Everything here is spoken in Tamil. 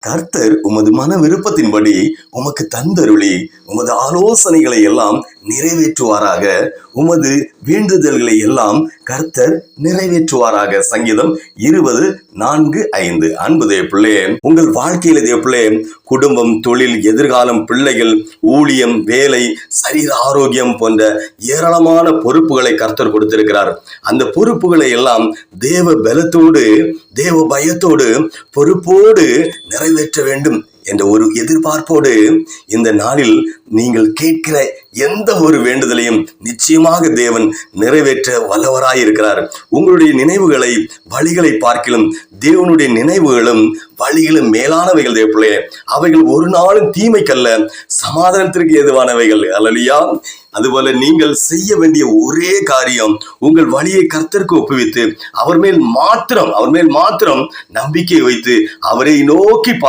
கர்த்தர் உமது மன விருப்பத்தின்படி உமக்கு தந்தருளி உமது ஆலோசனைகளை எல்லாம் நிறைவேற்றுவாராக. உமது வேண்டுதல்களை எல்லாம் கர்த்தர் நிறைவேற்றுவாராக. சங்கீதம் 20:4-5. அன்பு தேவ பிள்ளையே, உங்கள் வாழ்க்கையில தேவ பிள்ளையே, குடும்பம், தொழில், எதிர்காலம், பிள்ளைகள், ஊழியம், வேலை, சரீர ஆரோக்கியம் போன்ற ஏராளமான பொறுப்புகளை கர்த்தர் கொடுத்திருக்கிறார். அந்த பொறுப்புகளை எல்லாம் தேவ பலத்தோடு, தேவ பயத்தோடு, பொறுப்போடு நிறைவேற்ற வேண்டும் என்ற ஒரு எதிர்பார்ப்போடு இந்த நாளில் நீங்கள் கேட்கிற எந்த ஒரு வேண்டுதலையும் நிச்சயமாக தேவன் நிறைவேற்ற வல்லவராயிருக்கிறார். உங்களுடைய நினைவுகளை, வழிகளை பார்க்கிலும் தேவனுடைய நினைவுகளும் வழிகளும் மேலானவைகள் தேவ பிள்ளையே. அவைகள் ஒரு நாளும் தீமைக்கல்ல, சமாதானத்திற்கு ஏதுவானவைகள். அல்லேலூயா. அதுபோல நீங்கள் செய்ய வேண்டிய ஒரே காரியம், உங்கள் வழியை கர்த்தருக்கு ஒப்புவித்து அவர் மேல் மாத்திரம் நம்பிக்கை வைத்து அவரை நோக்கி